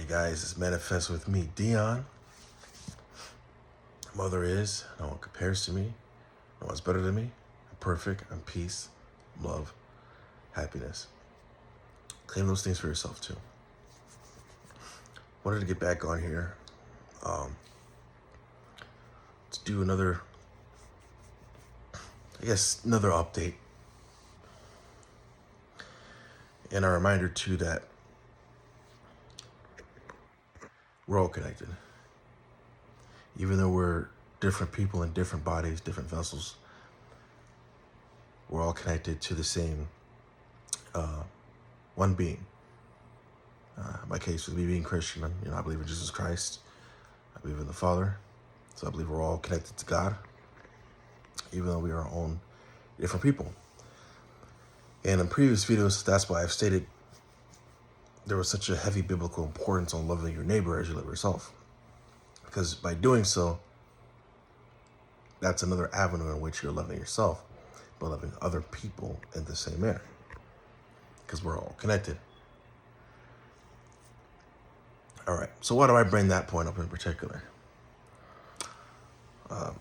guys, it's Manifest with me, Dion. Mother is, no one compares to me, no one's better than me. I'm perfect, I'm peace, love, happiness. Claim those things for yourself too. Wanted to get back on here to do another update. And a reminder too that we're all connected. Even though we're different people in different bodies, different vessels, we're all connected to the same one being. In my case, with me being Christian, I believe in Jesus Christ. I believe in the Father. So I believe we're all connected to God, even though we are our own different people. And in previous videos, that's why I've stated there was such a heavy biblical importance on loving your neighbor as you love yourself. Because by doing so, that's another avenue in which you're loving yourself, but loving other people in the same manner. Because we're all connected. All right, so why do I bring that point up in particular?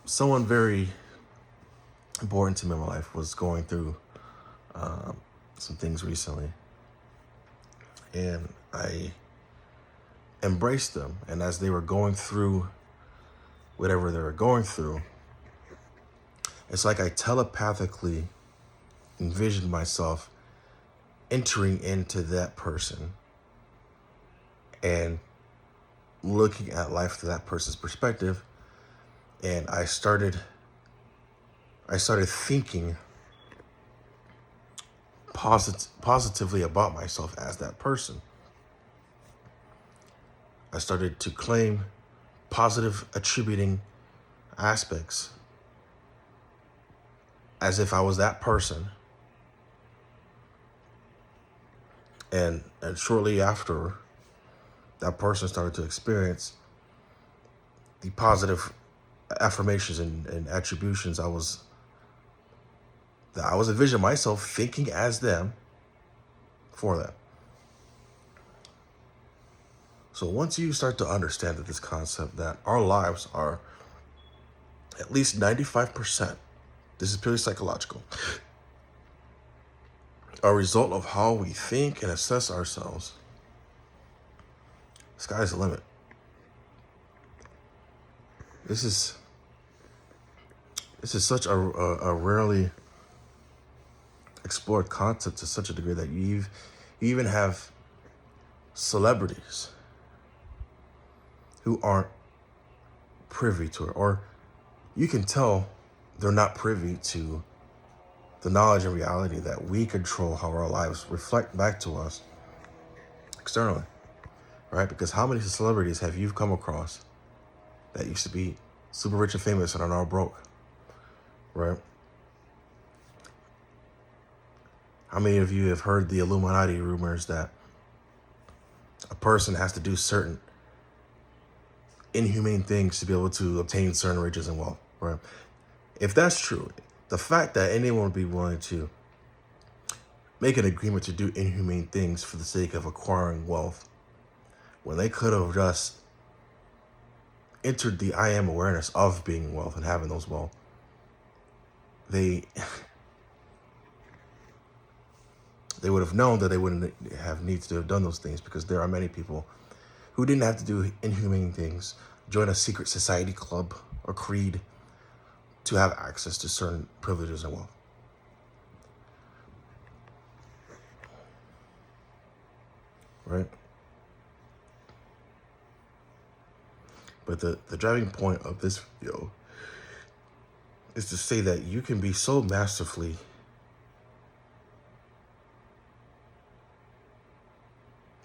Someone very important to me in my life was going through some things recently. And I embraced them. And as they were going through whatever they were going through, it's like I telepathically envisioned myself entering into that person and looking at life through that person's perspective. And I started thinking positively about myself as that person. I started to claim positive attributing aspects as if I was that person. And shortly after, that person started to experience the positive affirmations and attributions I was envisioning myself thinking as them for them. So once you start to understand that this concept that our lives are at least 95%, this is purely psychological, a result of how we think and assess ourselves, sky's the limit. This is such a rarely explored concept to such a degree that you even have celebrities who aren't privy to it, or you can tell they're not privy to the knowledge and reality that we control how our lives reflect back to us externally, right? Because how many celebrities have you come across that used to be super rich and famous and are now broke, right? How many of you have heard the Illuminati rumors that a person has to do certain inhumane things to be able to obtain certain riches and wealth, right? If that's true, the fact that anyone would be willing to make an agreement to do inhumane things for the sake of acquiring wealth, when they could have just entered the I am awareness of being wealth and having those wealth, they would have known that they wouldn't have need to have done those things, because there are many people who didn't have to do inhumane things, join a secret society club or creed to have access to certain privileges and wealth. Right? But the driving point of this video is to say that you can be so masterfully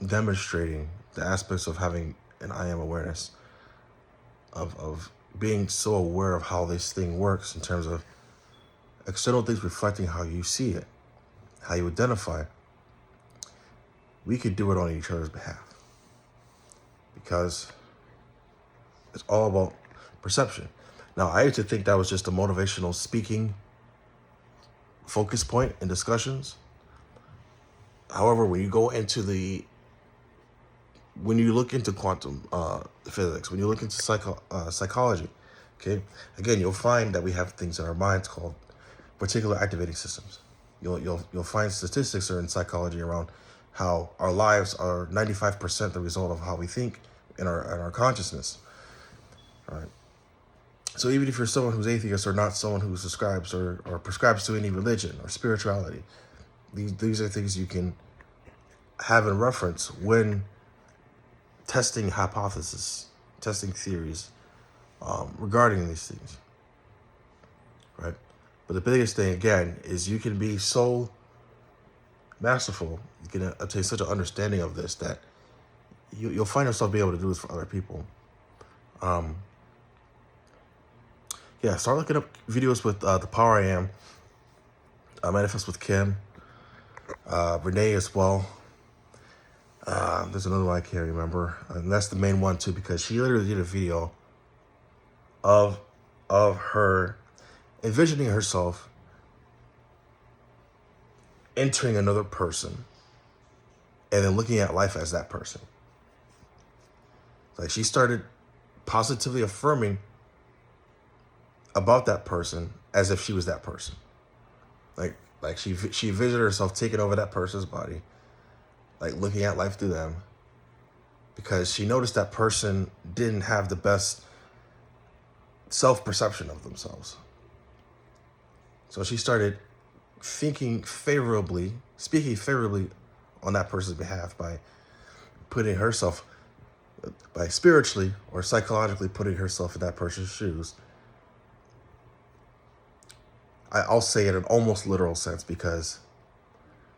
demonstrating the aspects of having an I am awareness, of being so aware of how this thing works in terms of external things reflecting how you see it, how you identify. We could do it on each other's behalf, because it's all about perception. Now, I used to think that was just a motivational speaking focus point in discussions. However, when you go into the when you look into quantum physics, when you look into psychology, okay, again, you'll find that we have things in our minds called particular activating systems. You'll find statistics are in psychology around how our lives are 95% the result of how we think in our consciousness. All right. So even if you're someone who's atheist or not someone who subscribes or prescribes to any religion or spirituality, these are things you can have in reference when testing hypotheses, testing theories regarding these things, right? But the biggest thing, again, is you can be so masterful, you can obtain such an understanding of this that you'll find yourself being able to do this for other people. Yeah, start looking up videos with The Power I Am, Manifest with Kim, Renee as well. There's another one I can't remember, and that's the main one too, because she literally did a video of her envisioning herself entering another person and then looking at life as that person. Like, she started positively affirming about that person as if she was that person. Like she envisioned herself taking over that person's body, like looking at life through them, because she noticed that person didn't have the best self-perception of themselves. So she started speaking favorably on that person's behalf by spiritually or psychologically putting herself in that person's shoes. I'll say it in an almost literal sense, because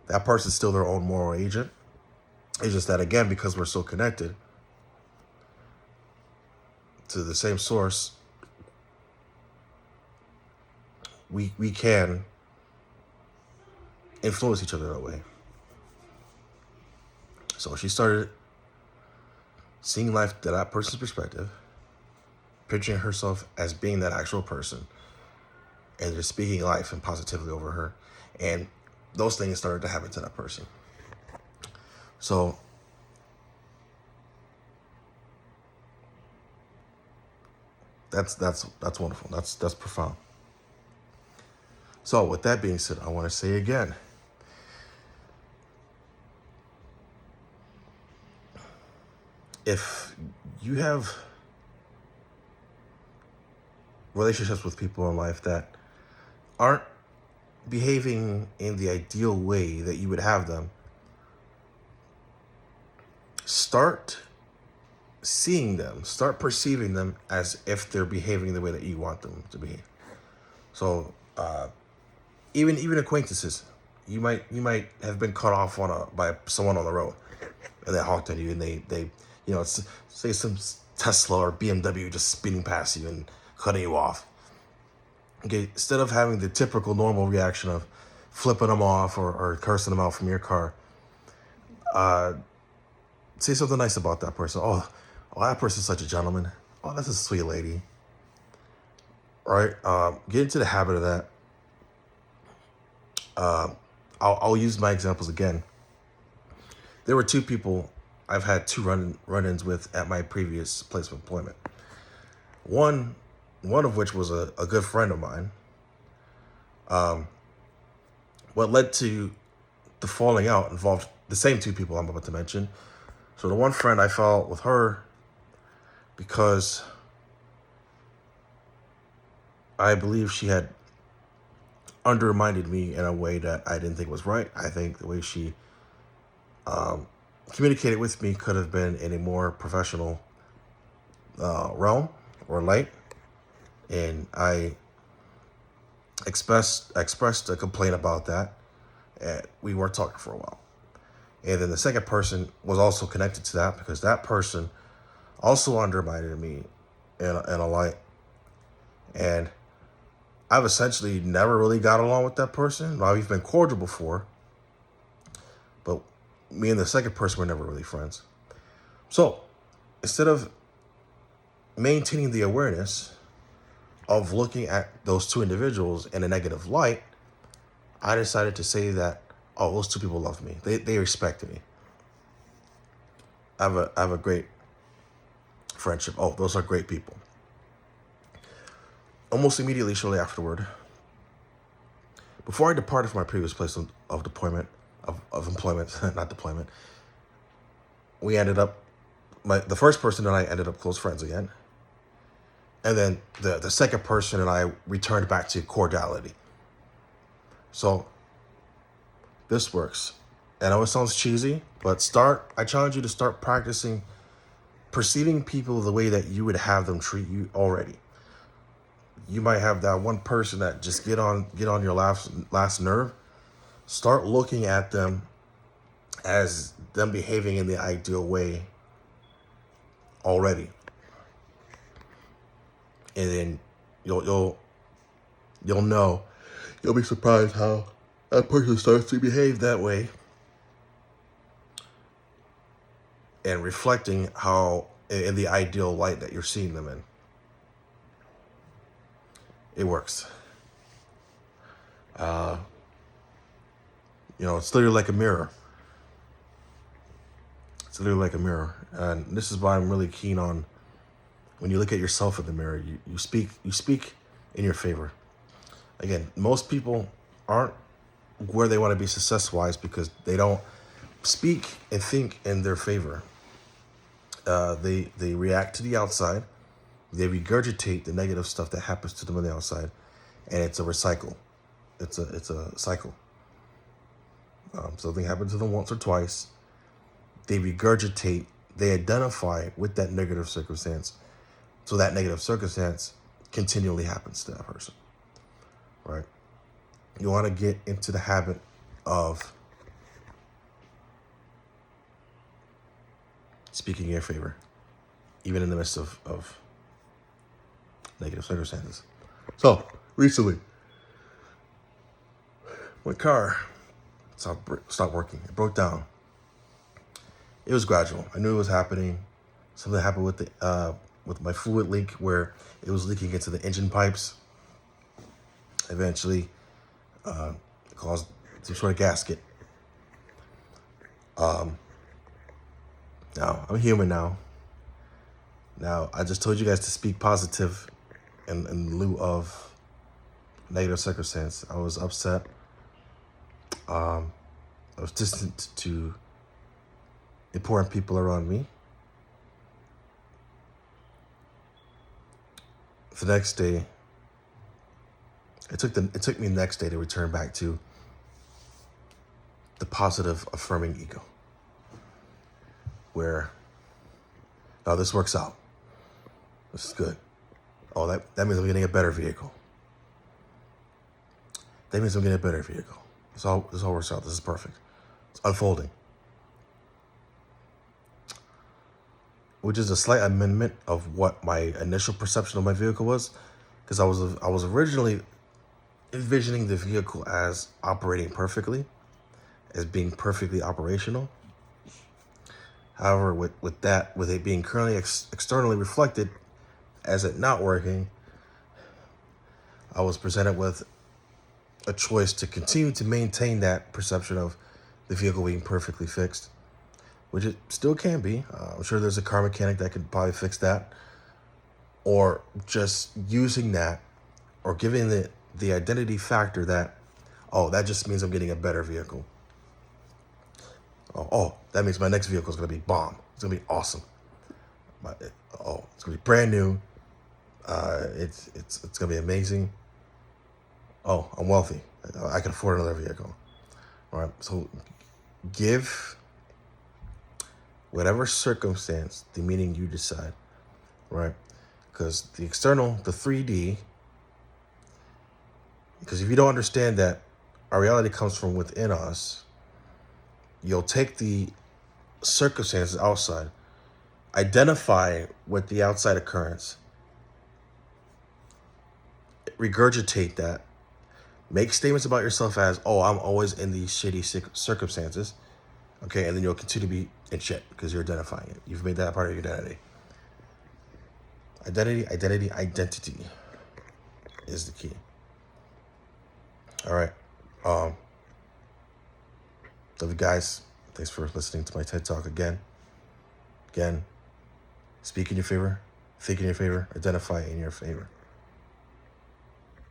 that person's still their own moral agent. It's just that, again, because we're so connected to the same source, we can influence each other that way. So she started seeing life through that person's perspective, picturing herself as being that actual person, and just speaking life and positivity over her. And those things started to happen to that person. So that's wonderful. That's profound. So with that being said, I want to say again, if you have relationships with people in life that aren't behaving in the ideal way that you would have them, start seeing them, start perceiving them as if they're behaving the way that you want them to behave. So even acquaintances, you might have been cut off by someone on the road, and they honked at you, and they say some Tesla or BMW just spinning past you and cutting you off. Okay, instead of having the typical normal reaction of flipping them off or cursing them out from your car, say something nice about that person. Oh, that person's such a gentleman. Oh, that's a sweet lady. Right? Get into the habit of that. I'll use my examples again. There were two people I've had two run-ins with at my previous place of employment. One of which was a good friend of mine. What led to the falling out involved the same two people I'm about to mention. So the one friend, I fell out with her because I believe she had undermined me in a way that I didn't think was right. I think the way she communicated with me could have been in a more professional realm or light. And I expressed a complaint about that, and we weren't talking for a while. And then the second person was also connected to that, because that person also undermined me in a light. And I've essentially never really got along with that person. Now, we've been cordial before, but me and the second person were never really friends. So instead of maintaining the awareness of looking at those two individuals in a negative light, I decided to say that, oh, those two people love me. They respect me. I have a great friendship. Oh, those are great people. Almost immediately, shortly afterward, before I departed from my previous place of deployment, of employment, not deployment, we ended up, the first person and I ended up close friends again. And then the second person and I returned back to cordiality. So this works. And I know it sounds cheesy, but I challenge you to start practicing perceiving people the way that you would have them treat you already. You might have that one person that just get on your last nerve. Start looking at them as them behaving in the ideal way already. And then you'll know, you'll be surprised how that person starts to behave that way, and reflecting how in the ideal light that you're seeing them in. It works. It's literally like a mirror. It's literally like a mirror. And this is why I'm really keen on, when you look at yourself in the mirror, you speak in your favor. Again, most people aren't where they want to be success-wise because they don't speak and think in their favor. They react to the outside. They regurgitate the negative stuff that happens to them on the outside, and it's a recycle. It's a cycle. Something happened to them once or twice. They regurgitate. They identify with that negative circumstance, so that negative circumstance continually happens to that person. Right? You want to get into the habit of speaking in your favor, even in the midst of negative circumstances. So, recently, my car stopped working. It broke down. It was gradual. I knew it was happening. Something happened with my fluid leak where it was leaking into the engine pipes. Eventually, it caused some sort of gasket. Now, I'm human now. Now, I just told you guys to speak positive in lieu of negative circumstance. I was upset. I was distant to important people around me. The next day, it took me the next day to return back to the positive, affirming ego, where, oh, this works out. This is good. Oh, that means I'm getting a better vehicle. That means I'm getting a better vehicle. This all works out. This is perfect. It's unfolding. Which is a slight amendment of what my initial perception of my vehicle was, because I was originally envisioning the vehicle as operating perfectly, as being perfectly operational. However, with it being currently externally reflected as it not working, I was presented with a choice to continue to maintain that perception of the vehicle being perfectly fixed, which it still can be. I'm sure there's a car mechanic that could probably fix that, or just using that, or giving the identity factor that, oh, that just means I'm getting a better vehicle. Oh, that means my next vehicle is going to be bomb. It's going to be awesome. It's going to be brand new. It's going to be amazing. Oh, I'm wealthy. I can afford another vehicle. All right. So give whatever circumstance the meaning you decide, right? Because the external, the 3D, because if you don't understand that our reality comes from within us, you'll take the circumstances outside, identify with the outside occurrence, regurgitate that, make statements about yourself as, oh, I'm always in these shitty circumstances, okay? And then you'll continue to be in shit because you're identifying it. You've made that part of your identity. Identity is the key. All right. Love you guys. Thanks for listening to my TED Talk again. Again, speak in your favor, think in your favor, identify in your favor.